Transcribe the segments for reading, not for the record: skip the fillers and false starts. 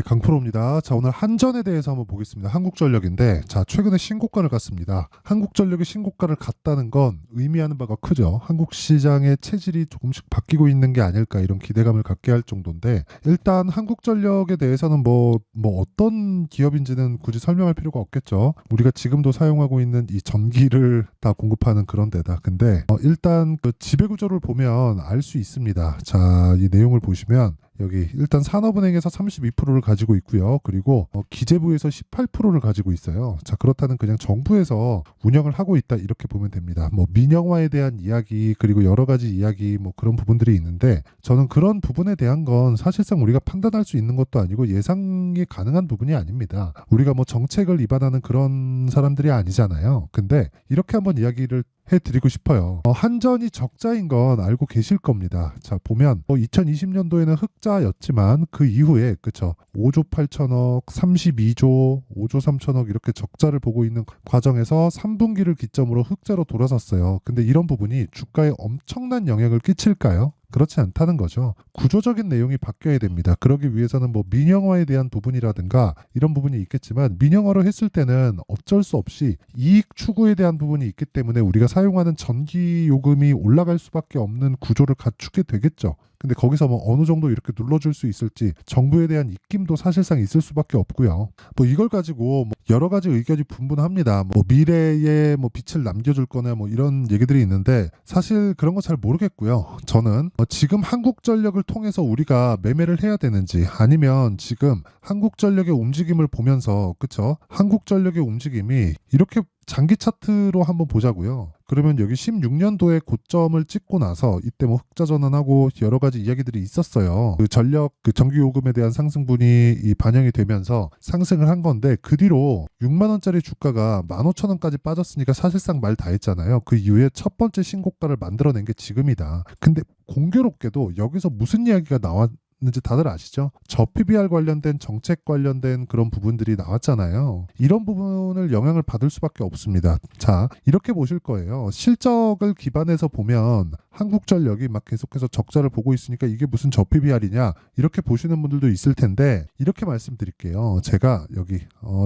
강프로입니다. 자, 오늘 한전에 대해서 한번 보겠습니다. 한국전력인데, 자, 최근에 신고가를 갔습니다. 한국전력이 신고가를 갔다는 건 의미하는 바가 크죠. 한국 시장의 체질이 조금씩 바뀌고 있는 게 아닐까, 이런 기대감을 갖게 할 정도인데, 일단 한국전력에 대해서는 뭐 어떤 기업인지는 굳이 설명할 필요가 없겠죠. 우리가 지금도 사용하고 있는 이 전기를 다 공급하는 그런 데다. 근데 일단 그 지배구조를 보면 알 수 있습니다. 자, 이 내용을 보시면 여기 일단 산업은행에서 32%를 가지고 있고요. 그리고 기재부에서 18%를 가지고 있어요. 자, 그렇다는 그냥 정부에서 운영을 하고 있다, 이렇게 보면 됩니다. 뭐 민영화에 대한 이야기, 그리고 여러 가지 이야기, 뭐 그런 부분들이 있는데, 저는 그런 부분에 대한 건 사실상 우리가 판단할 수 있는 것도 아니고 예상이 가능한 부분이 아닙니다. 우리가 뭐 정책을 위반하는 그런 사람들이 아니잖아요. 근데 이렇게 한번 이야기를 해드리고 싶어요. 한전이 적자인 건 알고 계실 겁니다. 자, 보면 2020년도에는 흑자였지만 그 이후에, 그쵸, 5조 8천억, 32조, 5조 3천억 이렇게 적자를 보고 있는 과정에서 3분기를 기점으로 흑자로 돌아섰어요. 근데 이런 부분이 주가에 엄청난 영향을 끼칠까요? 그렇지 않다는 거죠. 구조적인 내용이 바뀌어야 됩니다. 그러기 위해서는 뭐 민영화에 대한 부분이라든가 이런 부분이 있겠지만, 민영화로 했을 때는 어쩔 수 없이 이익 추구에 대한 부분이 있기 때문에 우리가 사용하는 전기 요금이 올라갈 수밖에 없는 구조를 갖추게 되겠죠. 근데 거기서 뭐 어느 정도 이렇게 눌러줄 수 있을지 정부에 대한 입김도 사실상 있을 수밖에 없고요. 뭐 이걸 가지고 뭐 여러 가지 의견이 분분합니다. 뭐 미래에 뭐 빛을 남겨줄 거나 뭐 이런 얘기들이 있는데, 사실 그런 거 잘 모르겠고요. 저는 지금 한국전력을 통해서 우리가 매매를 해야 되는지, 아니면 지금 한국전력의 움직임을 보면서, 그쵸, 한국전력의 움직임이 이렇게 장기 차트로 한번 보자고요. 그러면 여기 16년도에 고점을 찍고 나서 이때 뭐 흑자 전환하고 여러 가지 이야기들이 있었어요. 그 전력, 그 전기 요금에 대한 상승분이 반영이 되면서 상승을 한 건데, 그 뒤로 6만 원짜리 주가가 15,000원까지 빠졌으니까 사실상 말 다 했잖아요. 그 이후에 첫 번째 신고가를 만들어낸 게 지금이다. 근데 공교롭게도 여기서 무슨 이야기가 나왔는지 다들 아시죠? 저PBR 관련된 정책 관련된 그런 부분들이 나왔잖아요. 이런 부분을 영향을 받을 수밖에 없습니다. 자, 이렇게 보실 거예요. 실적을 기반해서 보면 한국전력이 막 계속해서 적자를 보고 있으니까 이게 무슨 저PBR이냐, 이렇게 보시는 분들도 있을 텐데, 이렇게 말씀드릴게요. 제가 여기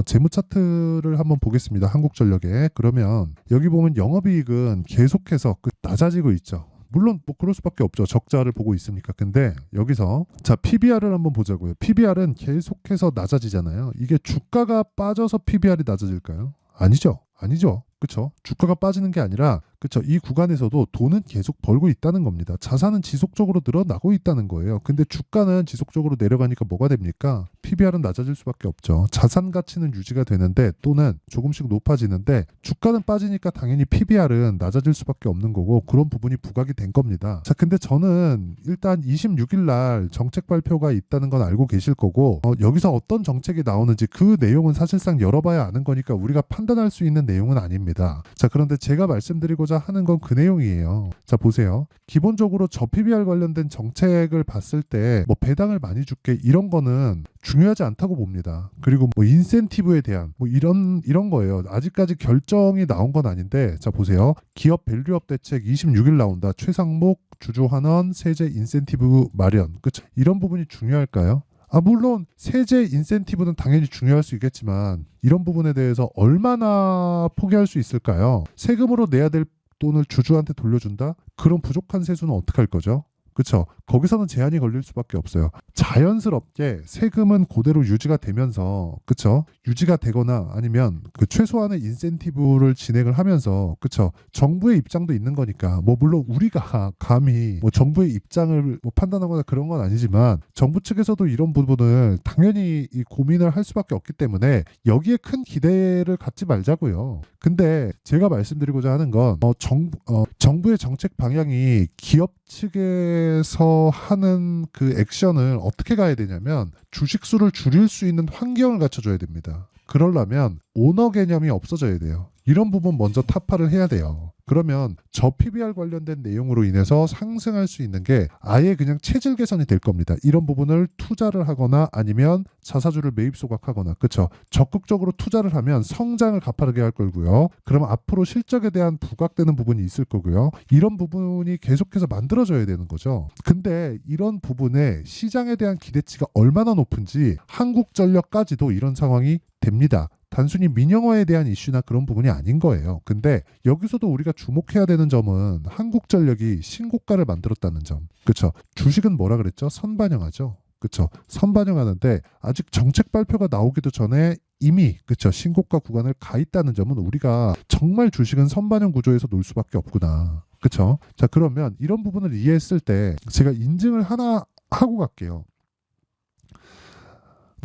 재무 차트를 한번 보겠습니다. 한국전력에. 그러면 여기 보면 영업이익은 계속해서 낮아지고 있죠. 물론 뭐 그럴 수밖에 없죠. 적자를 보고 있으니까. 근데 여기서 자, PBR을 한번 보자고요. PBR은 계속해서 낮아지잖아요. 이게 주가가 빠져서 PBR이 낮아질까요? 아니죠. 아니죠. 그쵸? 주가가 빠지는 게 아니라, 그쵸, 이 구간에서도 돈은 계속 벌고 있다는 겁니다. 자산은 지속적으로 늘어나고 있다는 거예요. 근데 주가는 지속적으로 내려가니까 뭐가 됩니까? PBR은 낮아질 수밖에 없죠. 자산 가치는 유지가 되는데, 또는 조금씩 높아지는데, 주가는 빠지니까 당연히 PBR은 낮아질 수밖에 없는 거고, 그런 부분이 부각이 된 겁니다. 자, 근데 저는 일단 26일 날 정책 발표가 있다는 건 알고 계실 거고, 여기서 어떤 정책이 나오는지 그 내용은 사실상 열어봐야 아는 거니까 우리가 판단할 수 있는 내용은 아닙니다. 자, 그런데 제가 말씀드리고자 하는 건 그 내용이에요. 자, 보세요. 기본적으로 저PBR 관련된 정책을 봤을 때 뭐 배당을 많이 줄게, 이런 거는 중요하지 않다고 봅니다. 그리고 뭐 인센티브에 대한 뭐 이런 거예요. 아직까지 결정이 나온 건 아닌데, 자, 보세요. 기업 밸류업 대책 26일 나온다. 최상목 주주환원 세제 인센티브 마련. 그쵸? 이런 부분이 중요할까요? 물론 세제 인센티브는 당연히 중요할 수 있겠지만, 이런 부분에 대해서 얼마나 포기할 수 있을까요? 세금으로 내야 될 돈을 주주한테 돌려준다? 그런 부족한 세수는 어떻게 할 거죠? 그쵸? 거기서는 제한이 걸릴 수밖에 없어요. 자연스럽게 세금은 그대로 유지가 되면서, 그쵸? 유지가 되거나 아니면 그 최소한의 인센티브를 진행을 하면서, 그쵸? 정부의 입장도 있는 거니까, 뭐 물론 우리가 감히 뭐 정부의 입장을 뭐 판단하거나 그런 건 아니지만, 정부 측에서도 이런 부분을 당연히 이 고민을 할 수밖에 없기 때문에 여기에 큰 기대를 갖지 말자고요. 근데 제가 말씀드리고자 하는 건 정부의 정책 방향이 기업 측에서 하는 그 액션을 어떻게 가야 되냐면, 주식수를 줄일 수 있는 환경을 갖춰줘야 됩니다. 그러려면 오너 개념이 없어져야 돼요. 이런 부분 먼저 타파를 해야 돼요. 그러면 저 PBR 관련된 내용으로 인해서 상승할 수 있는 게 아예 그냥 체질 개선이 될 겁니다. 이런 부분을 투자를 하거나 아니면 자사주를 매입 소각하거나, 그렇죠? 적극적으로 투자를 하면 성장을 가파르게 할 거고요. 그러면 앞으로 실적에 대한 부각되는 부분이 있을 거고요. 이런 부분이 계속해서 만들어져야 되는 거죠. 근데 이런 부분에 시장에 대한 기대치가 얼마나 높은지 한국전력까지도 이런 상황이 됩니다. 단순히 민영화에 대한 이슈나 그런 부분이 아닌 거예요. 근데 여기서도 우리가 주목해야 되는 점은 한국전력이 신고가를 만들었다는 점. 그렇죠? 주식은 뭐라 그랬죠? 선반영하죠. 그렇죠? 선반영하는데 아직 정책 발표가 나오기도 전에 이미, 그렇죠, 신고가 구간을 가 있다는 점은 우리가 정말 주식은 선반영 구조에서 놀 수밖에 없구나. 그렇죠? 자, 그러면 이런 부분을 이해했을 때 제가 인증을 하나 하고 갈게요.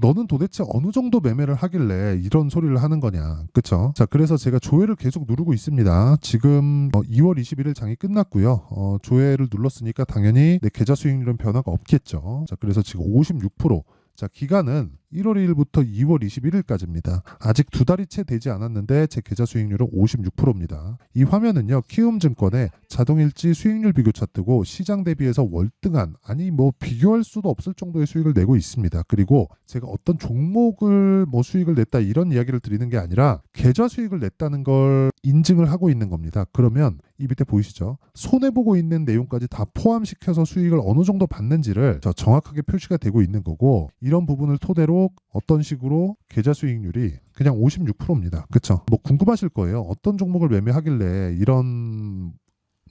너는 도대체 어느 정도 매매를 하길래 이런 소리를 하는 거냐. 그쵸? 자, 그래서 제가 조회를 계속 누르고 있습니다. 지금 2월 21일 장이 끝났고요. 조회를 눌렀으니까 당연히 내 계좌 수익률은 변화가 없겠죠. 자, 그래서 지금 56%. 자, 기간은 1월 2일부터 2월 21일까지입니다. 아직 두 달이 채 되지 않았는데 제 계좌 수익률은 56%입니다. 이 화면은요, 키움증권의 자동일지 수익률 비교 차트고 시장 대비해서 월등한, 아니 뭐 비교할 수도 없을 정도의 수익을 내고 있습니다. 그리고 제가 어떤 종목을 뭐 수익을 냈다 이런 이야기를 드리는 게 아니라 계좌 수익을 냈다는 걸 인증을 하고 있는 겁니다. 그러면 이 밑에 보이시죠? 손해보고 있는 내용까지 다 포함시켜서 수익을 어느 정도 받는지를 정확하게 표시가 되고 있는 거고, 이런 부분을 토대로 어떤 식으로 계좌 수익률이 그냥 56%입니다. 그쵸? 뭐 궁금하실 거예요. 어떤 종목을 매매하길래 이런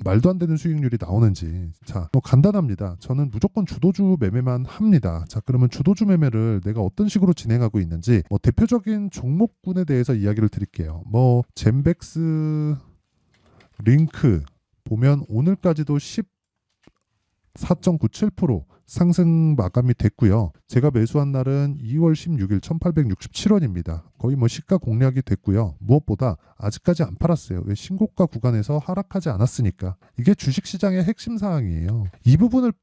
말도 안 되는 수익률이 나오는지. 자, 뭐 간단합니다. 저는 무조건 주도주 매매만 합니다. 자, 그러면 주도주 매매를 내가 어떤 식으로 진행하고 있는지 뭐 대표적인 종목군에 대해서 이야기를 드릴게요. 뭐 젠백스, 링크 보면 오늘까지도 14.97% 상승 마감이 됐고요. 제가 매수한 날은 2월 16일 1867원입니다. 거의 뭐 시가 공략이 됐고요. 무엇보다 아직까지 안 팔았어요. 왜? 신고가 구간에서 하락하지 않았으니까. 이게 주식시장의 핵심 사항이에요. 이 부분을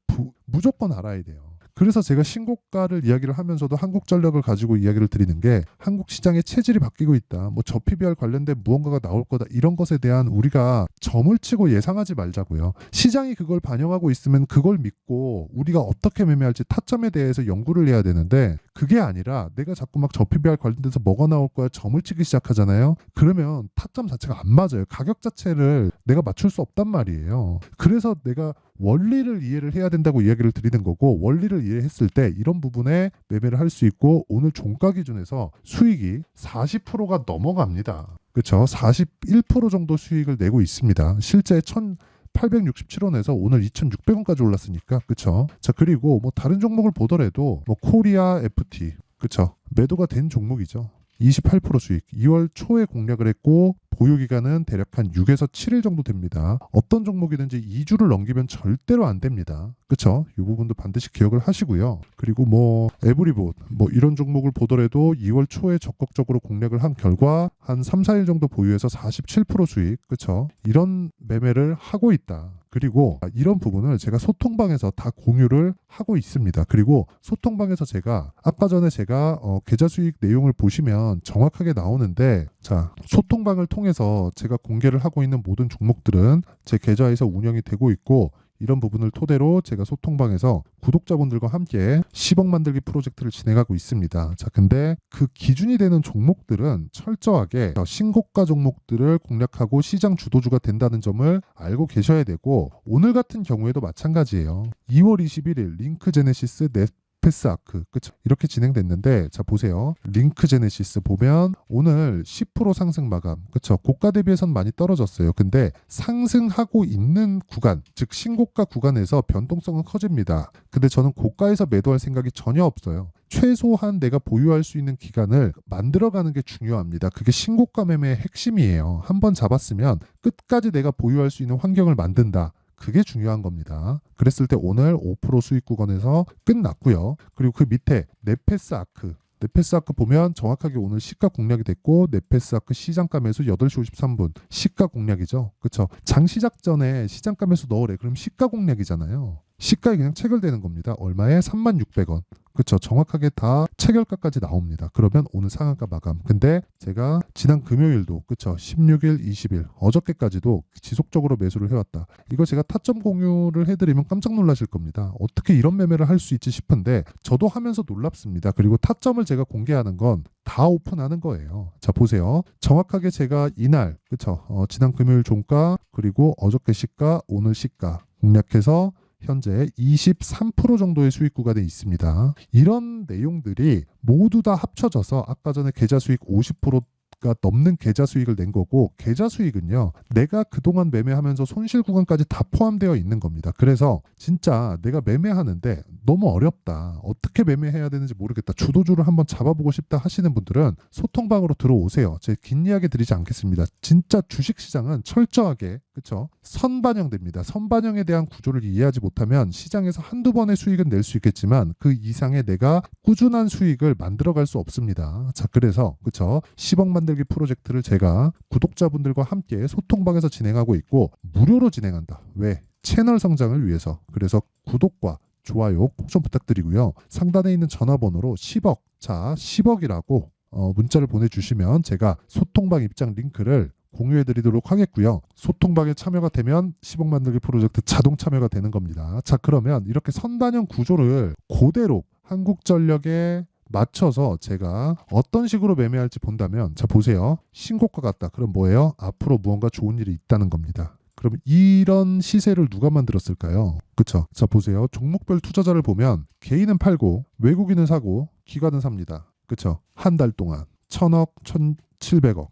무조건 알아야 돼요. 그래서 제가 신고가를 이야기를 하면서도 한국전력을 가지고 이야기를 드리는 게, 한국 시장의 체질이 바뀌고 있다. 뭐 저 PBR 관련된 무언가가 나올 거다. 이런 것에 대한 우리가 점을 치고 예상하지 말자고요. 시장이 그걸 반영하고 있으면 그걸 믿고 우리가 어떻게 매매할지 타점에 대해서 연구를 해야 되는데, 그게 아니라 내가 자꾸 막 저 PBR 관련돼서 뭐가 나올 거야 점을 치기 시작하잖아요. 그러면 타점 자체가 안 맞아요. 가격 자체를 내가 맞출 수 없단 말이에요. 그래서 내가 원리를 이해를 해야 된다고 이야기를 드리는 거고, 원리를 이해했을 때 이런 부분에 매매를 할 수 있고, 오늘 종가 기준에서 수익이 40%가 넘어갑니다. 그렇죠? 41% 정도 수익을 내고 있습니다. 실제 1867원에서 오늘 2600원까지 올랐으니까. 그렇죠? 자, 그리고 뭐 다른 종목을 보더라도 뭐 코리아 FT, 그렇죠? 매도가 된 종목이죠. 28% 수익. 2월 초에 공략을 했고 보유 기간은 대략 한 6에서 7일 정도 됩니다. 어떤 종목이든지 2주를 넘기면 절대로 안 됩니다. 그렇죠? 이 부분도 반드시 기억을 하시고요. 그리고 뭐 에브리봇 뭐 이런 종목을 보더라도 2월 초에 적극적으로 공략을 한 결과 한 3, 4일 정도 보유해서 47% 수익. 그렇죠? 이런 매매를 하고 있다. 그리고 이런 부분을 제가 소통방에서 다 공유를 하고 있습니다. 그리고 소통방에서 제가 아까 전에 제가 계좌 수익 내용을 보시면 정확하게 나오는데, 자, 소통방을 통해서 제가 공개를 하고 있는 모든 종목들은 제 계좌에서 운영이 되고 있고, 이런 부분을 토대로 제가 소통방에서 구독자분들과 함께 10억 만들기 프로젝트를 진행하고 있습니다. 자, 근데 그 기준이 되는 종목들은 철저하게 신고가 종목들을 공략하고 시장 주도주가 된다는 점을 알고 계셔야 되고, 오늘 같은 경우에도 마찬가지예요. 2월 21일 링크 제네시스 넷패스아크, 그쵸? 이렇게 진행됐는데, 자 보세요. 링크 제네시스 보면 오늘 10% 상승 마감, 그쵸? 고가 대비해선 많이 떨어졌어요. 근데 상승하고 있는 구간, 즉 신고가 구간에서 변동성은 커집니다. 근데 저는 고가에서 매도할 생각이 전혀 없어요. 최소한 내가 보유할 수 있는 기간을 만들어가는 게 중요합니다. 그게 신고가 매매의 핵심이에요. 한번 잡았으면 끝까지 내가 보유할 수 있는 환경을 만든다. 그게 중요한 겁니다. 그랬을 때 오늘 5% 수익 구간에서 끝났고요. 그리고 그 밑에 넷패스아크. 넷패스아크 보면 정확하게 오늘 시가 공략이 됐고, 넷패스아크 시장가 매수 8시 53분 시가 공략이죠. 그렇죠? 장 시작 전에 시장가 매수 넣으래. 그럼 시가 공략이잖아요. 시가에 그냥 체결되는 겁니다. 얼마에? 36,600원. 그쵸. 정확하게 다 체결가까지 나옵니다. 그러면 오늘 상한가 마감. 근데 제가 지난 금요일도 그쵸. 16일, 20일 어저께까지도 지속적으로 매수를 해왔다. 이거 제가 타점 공유를 해드리면 깜짝 놀라실 겁니다. 어떻게 이런 매매를 할 수 있지 싶은데 저도 하면서 놀랍습니다. 그리고 타점을 제가 공개하는 건 다 오픈하는 거예요. 자 보세요. 정확하게 제가 이날 그쵸. 지난 금요일 종가 그리고 어저께 시가 오늘 시가 공략해서 현재 23% 정도의 수익 구간에 있습니다. 이런 내용들이 모두 다 합쳐져서 아까 전에 계좌 수익 50%가 넘는 계좌 수익을 낸 거고, 계좌 수익은요 내가 그동안 매매하면서 손실 구간까지 다 포함되어 있는 겁니다. 그래서 진짜 내가 매매하는데 너무 어렵다, 어떻게 매매해야 되는지 모르겠다, 주도주를 한번 잡아보고 싶다 하시는 분들은 소통방으로 들어오세요. 제가 긴 이야기 드리지 않겠습니다. 진짜 주식시장은 철저하게 그쵸? 선반영됩니다. 선반영에 대한 구조를 이해하지 못하면 시장에서 한두 번의 수익은 낼 수 있겠지만 그 이상의 내가 꾸준한 수익을 만들어갈 수 없습니다. 자 그래서 그쵸? 10억 만들기 프로젝트를 제가 구독자분들과 함께 소통방에서 진행하고 있고 무료로 진행한다. 왜? 채널 성장을 위해서. 그래서 구독과 좋아요 꼭 좀 부탁드리고요. 상단에 있는 전화번호로 10억, 자 10억이라고 문자를 보내주시면 제가 소통방 입장 링크를 공유해드리도록 하겠고요. 소통방에 참여가 되면 10억 만들기 프로젝트 자동 참여가 되는 겁니다. 자 그러면 이렇게 선반영 구조를 그대로 한국전력에 맞춰서 제가 어떤 식으로 매매할지 본다면, 자 보세요. 신고가 같다. 그럼 뭐예요? 앞으로 무언가 좋은 일이 있다는 겁니다. 그럼 이런 시세를 누가 만들었을까요? 그쵸? 자 보세요. 종목별 투자자를 보면 개인은 팔고 외국인은 사고 기관은 삽니다. 그쵸? 한 달 동안 1,000억, 1,700억.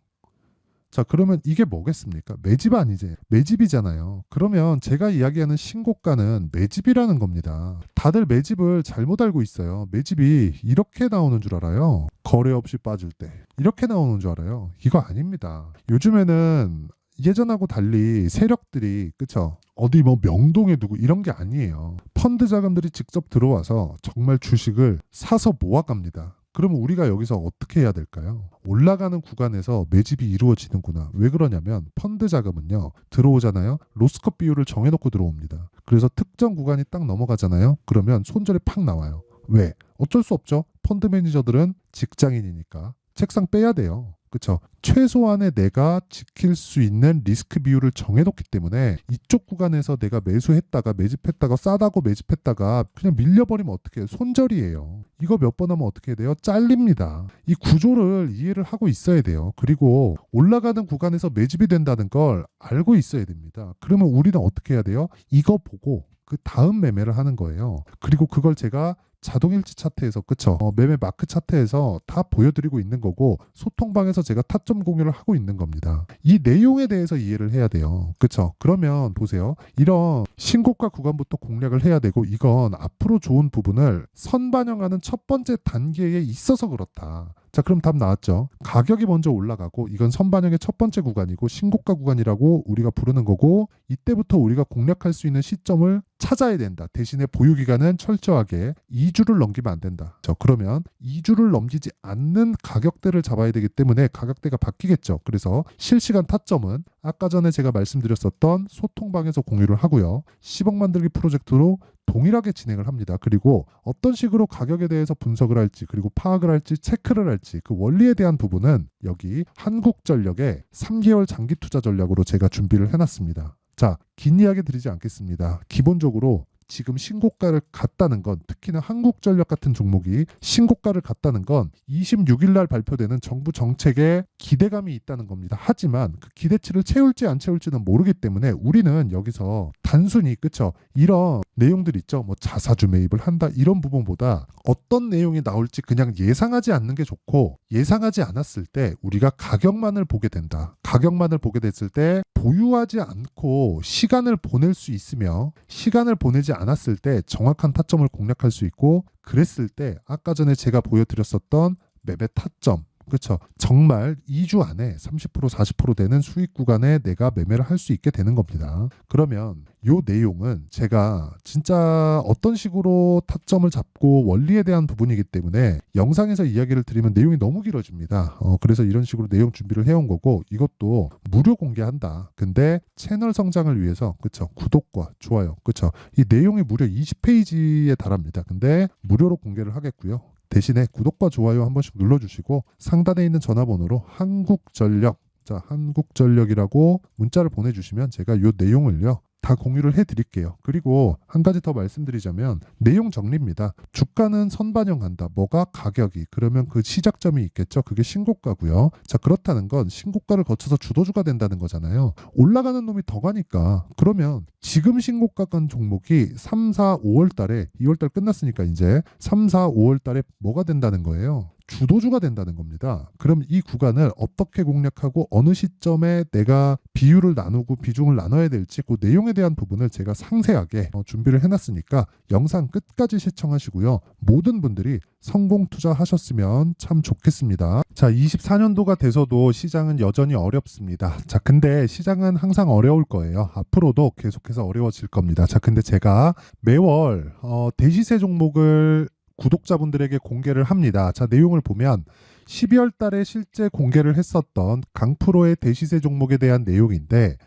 자 그러면 이게 뭐겠습니까? 매집 아니지? 매집이잖아요. 그러면 제가 이야기하는 신고가는 매집이라는 겁니다. 다들 매집을 잘못 알고 있어요. 매집이 이렇게 나오는 줄 알아요. 거래 없이 빠질 때 이렇게 나오는 줄 알아요. 이거 아닙니다. 요즘에는 예전하고 달리 세력들이 그쵸? 어디 뭐 명동에 두고 이런 게 아니에요. 펀드 자금들이 직접 들어와서 정말 주식을 사서 모아갑니다. 그러면 우리가 여기서 어떻게 해야 될까요? 올라가는 구간에서 매집이 이루어지는구나. 왜 그러냐면 펀드 자금은요 들어오잖아요. 로스컷 비율을 정해놓고 들어옵니다. 그래서 특정 구간이 딱 넘어가잖아요. 그러면 손절이 팍 나와요. 왜? 어쩔 수 없죠. 펀드 매니저들은 직장인이니까 책상 빼야 돼요. 그쵸? 최소한의 내가 지킬 수 있는 리스크 비율을 정해놓기 때문에 이쪽 구간에서 내가 매수했다가 매집했다가 싸다고 매집했다가 그냥 밀려버리면 어떻게 해요? 손절이에요. 이거 몇 번 하면 어떻게 돼요? 잘립니다. 이 구조를 이해를 하고 있어야 돼요. 그리고 올라가는 구간에서 매집이 된다는 걸 알고 있어야 됩니다. 그러면 우리는 어떻게 해야 돼요? 이거 보고 그 다음 매매를 하는 거예요. 그리고 그걸 제가 자동일치 차트에서 그쵸? 매매 마크 차트에서 다 보여드리고 있는 거고 소통방에서 제가 타점 공유를 하고 있는 겁니다. 이 내용에 대해서 이해를 해야 돼요. 그쵸? 그러면 보세요. 이런 신고가 구간부터 공략을 해야 되고 이건 앞으로 좋은 부분을 선반영하는 첫 번째 단계에 있어서 그렇다. 자 그럼 답 나왔죠. 가격이 먼저 올라가고 이건 선반영의 첫 번째 구간이고 신고가 구간이라고 우리가 부르는 거고 이때부터 우리가 공략할 수 있는 시점을 찾아야 된다. 대신에 보유기간은 철저하게 2주를 넘기면 안 된다. 자 그러면 2주를 넘기지 않는 가격대를 잡아야 되기 때문에 가격대가 바뀌겠죠. 그래서 실시간 타점은 아까 전에 제가 말씀드렸었던 소통방에서 공유를 하고요. 10억 만들기 프로젝트로 동일하게 진행을 합니다. 그리고 어떤 식으로 가격에 대해서 분석을 할지 그리고 파악을 할지 체크를 할지 그 원리에 대한 부분은 여기 한국전력의 3개월 장기 투자 전략으로 제가 준비를 해놨습니다. 자, 긴 이야기 드리지 않겠습니다. 기본적으로 지금 신고가를 갔다는 건 특히나 한국전력 같은 종목이 신고가를 갔다는 건 26일 날 발표되는 정부 정책에 기대감이 있다는 겁니다. 하지만 그 기대치를 채울지 안 채울지는 모르기 때문에 우리는 여기서 단순히 그쵸 이런 내용들 있죠. 뭐 자사주 매입을 한다 이런 부분보다 어떤 내용이 나올지 그냥 예상하지 않는 게 좋고 예상하지 않았을 때 우리가 가격만을 보게 된다. 가격만을 보게 됐을 때 보유하지 않고 시간을 보낼 수 있으며 시간을 보내지 않았을 때 정확한 타점을 공략할 수 있고 그랬을 때 아까 전에 제가 보여드렸었던 매매 타점 그렇죠. 정말 2주 안에 30% 40% 되는 수익 구간에 내가 매매를 할 수 있게 되는 겁니다. 그러면 요 내용은 제가 진짜 어떤 식으로 타점을 잡고 원리에 대한 부분이기 때문에 영상에서 이야기를 드리면 내용이 너무 길어집니다. 그래서 이런 식으로 내용 준비를 해온 거고, 이것도 무료 공개한다. 근데 채널 성장을 위해서, 그쵸, 구독과 좋아요, 그쵸, 이 내용이 무려 20페이지에 달합니다. 근데 무료로 공개를 하겠고요. 대신에 구독과 좋아요 한 번씩 눌러주시고 상단에 있는 전화번호로 한국전력, 자, 한국전력이라고 문자를 보내주시면 제가 이 내용을요 다 공유를 해드릴게요. 그리고 한 가지 더 말씀드리자면 내용 정리입니다. 주가는 선반영한다. 뭐가? 가격이. 그러면 그 시작점이 있겠죠. 그게 신고가고요. 자, 그렇다는 건 신고가를 거쳐서 주도주가 된다는 거잖아요. 올라가는 놈이 더 가니까, 그러면 지금 신고가 간 종목이 3, 4, 5월 달에, 2월 달 끝났으니까 이제 3, 4, 5월 달에 뭐가 된다는 거예요? 주도주가 된다는 겁니다. 그럼 이 구간을 어떻게 공략하고 어느 시점에 내가 비율을 나누고 비중을 나눠야 될지 그 내용에 대한 부분을 제가 상세하게 준비를 해놨으니까 영상 끝까지 시청하시고요. 모든 분들이 성공 투자하셨으면 참 좋겠습니다. 자, 24년도가 돼서도 시장은 여전히 어렵습니다. 자, 근데 시장은 항상 어려울 거예요. 앞으로도 계속해서 어려워질 겁니다. 자, 근데 제가 매월 대시세 종목을 구독자분들에게 공개를 합니다. 자, 내용을 보면 12월 달에 실제 공개를 했었던 강프로의 대시세 종목에 대한 내용인데,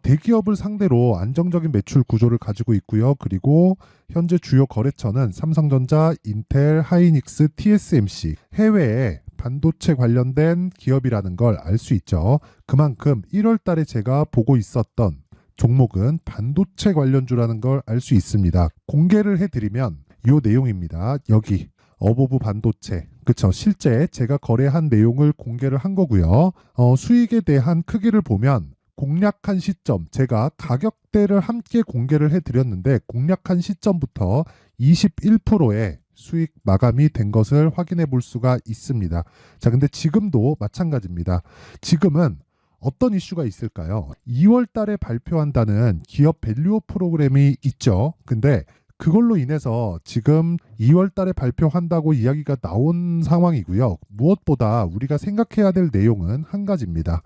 대기업을 상대로 안정적인 매출 구조를 가지고 있고요. 그리고 현재 주요 거래처는 삼성전자, 인텔, 하이닉스, TSMC, 해외에 반도체 관련된 기업이라는 걸 알 수 있죠. 그만큼 1월 달에 제가 보고 있었던 종목은 반도체 관련주라는 걸 알 수 있습니다. 공개를 해드리면 요 내용입니다. 여기 어보브 반도체, 그쵸, 실제 제가 거래한 내용을 공개를 한 거고요. 수익에 대한 크기를 보면 공략한 시점, 제가 가격대를 함께 공개를 해드렸는데 공략한 시점부터 21%의 수익 마감이 된 것을 확인해 볼 수가 있습니다. 자, 근데 지금도 마찬가지입니다. 지금은 어떤 이슈가 있을까요? 2월 달에 발표한다는 기업 밸류업 프로그램이 있죠. 근데 그걸로 인해서 지금 2월 달에 발표한다고 이야기가 나온 상황이고요. 무엇보다 우리가 생각해야 될 내용은 한 가지입니다.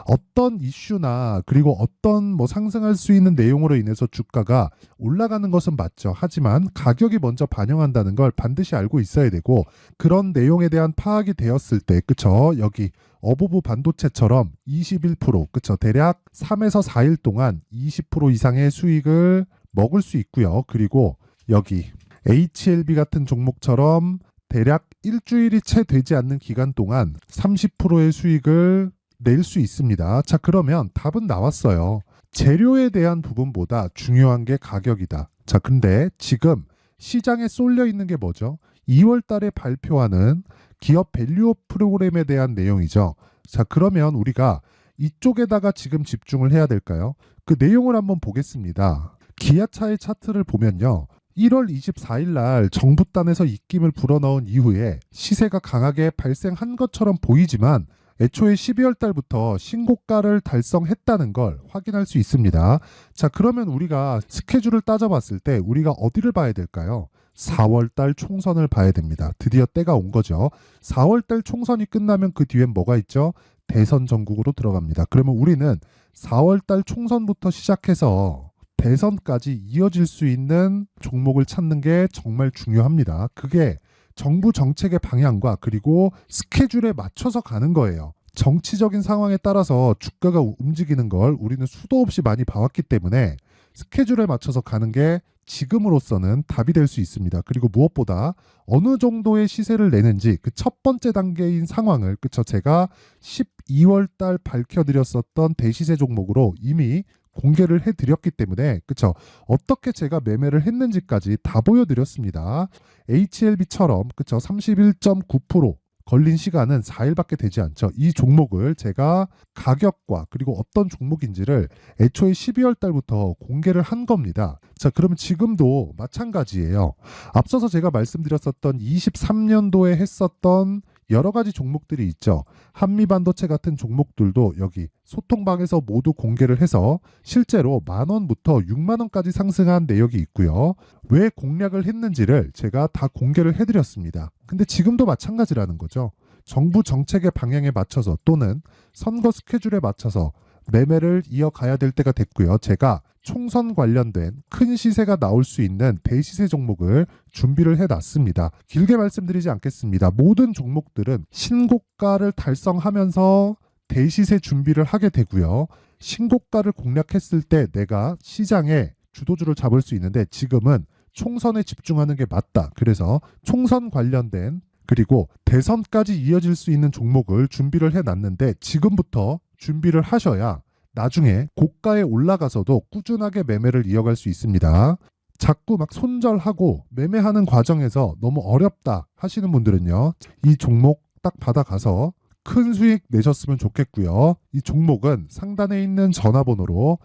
어떤 이슈나 그리고 어떤 상승할 수 있는 내용으로 인해서 주가가 올라가는 것은 맞죠. 하지만 가격이 먼저 반영한다는 걸 반드시 알고 있어야 되고, 그런 내용에 대한 파악이 되었을 때, 그쵸, 여기 어보브 반도체처럼 21%, 그쵸, 대략 3에서 4일 동안 20% 이상의 수익을 먹을 수 있고요. 그리고 여기 HLB 같은 종목처럼 대략 일주일이 채 되지 않는 기간 동안 30%의 수익을 낼 수 있습니다. 자, 그러면 답은 나왔어요. 재료에 대한 부분보다 중요한 게 가격이다. 자, 근데 지금 시장에 쏠려 있는 게 뭐죠? 2월 달에 발표하는 기업 밸류업 프로그램에 대한 내용이죠. 자, 그러면 우리가 이쪽에다가 지금 집중을 해야 될까요? 그 내용을 한번 보겠습니다. 기아차의 차트를 보면요. 1월 24일 날 정부단에서 입김을 불어넣은 이후에 시세가 강하게 발생한 것처럼 보이지만 애초에 12월 달부터 신고가를 달성했다는 걸 확인할 수 있습니다. 자, 그러면 우리가 스케줄을 따져봤을 때 우리가 어디를 봐야 될까요? 4월 달 총선을 봐야 됩니다. 드디어 때가 온 거죠. 4월 달 총선이 끝나면 그 뒤엔 뭐가 있죠? 대선 전국으로 들어갑니다. 그러면 우리는 4월 달 총선부터 시작해서 대선까지 이어질 수 있는 종목을 찾는 게 정말 중요합니다. 그게 정부 정책의 방향과 그리고 스케줄에 맞춰서 가는 거예요. 정치적인 상황에 따라서 주가가 움직이는 걸 우리는 수도 없이 많이 봐왔기 때문에 스케줄에 맞춰서 가는 게 지금으로서는 답이 될 수 있습니다. 그리고 무엇보다 어느 정도의 시세를 내는지 그 첫 번째 단계인 상황을, 그쵸, 제가 12월 달 밝혀드렸었던 대시세 종목으로 이미 공개를 해드렸기 때문에, 그쵸, 어떻게 제가 매매를 했는지까지 다 보여드렸습니다. HLB처럼, 그쵸, 31.9% 걸린 시간은 4일밖에 되지 않죠. 이 종목을 제가 가격과 그리고 어떤 종목인지를 애초에 12월 달부터 공개를 한 겁니다. 자, 그러면 지금도 마찬가지예요. 앞서서 제가 말씀드렸었던 23년도에 했었던 여러 가지 종목들이 있죠. 한미반도체 같은 종목들도 여기 소통방에서 모두 공개를 해서 실제로 10,000원부터 60,000원까지 상승한 내역이 있고요. 왜 공략을 했는지를 제가 다 공개를 해드렸습니다. 근데 지금도 마찬가지라는 거죠. 정부 정책의 방향에 맞춰서 또는 선거 스케줄에 맞춰서 매매를 이어가야 될 때가 됐고요. 제가 총선 관련된 큰 시세가 나올 수 있는 대시세 종목을 준비를 해놨습니다. 길게 말씀드리지 않겠습니다. 모든 종목들은 신고가를 달성하면서 대시세 준비를 하게 되고요. 신고가를 공략했을 때 내가 시장에 주도주를 잡을 수 있는데 지금은 총선에 집중하는 게 맞다. 그래서 총선 관련된 그리고 대선까지 이어질 수 있는 종목을 준비를 해놨는데 지금부터 준비를 하셔야 나중에 고가에 올라가서도 꾸준하게 매매를 이어갈 수 있습니다. 자꾸 막 손절하고 매매하는 과정에서 너무 어렵다 하시는 분들은요. 이 종목 딱 받아가서 큰 수익 내셨으면 좋겠고요. 이 종목은 상단에 있는 전화번호로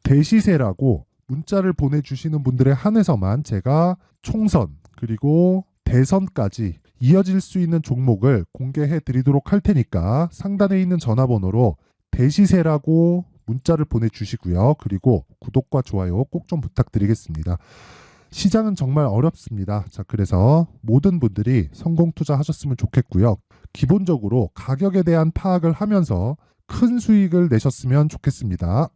대시세라고 문자를 보내주시는 분들에 한해서만 제가 총선 그리고 대선까지 이어질 수 있는 종목을 공개해 드리도록 할 테니까 상단에 있는 전화번호로 대시세라고 문자를 보내주시고요. 그리고 구독과 좋아요 꼭 좀 부탁드리겠습니다. 시장은 정말 어렵습니다. 자, 그래서 모든 분들이 성공 투자하셨으면 좋겠고요. 기본적으로 가격에 대한 파악을 하면서 큰 수익을 내셨으면 좋겠습니다.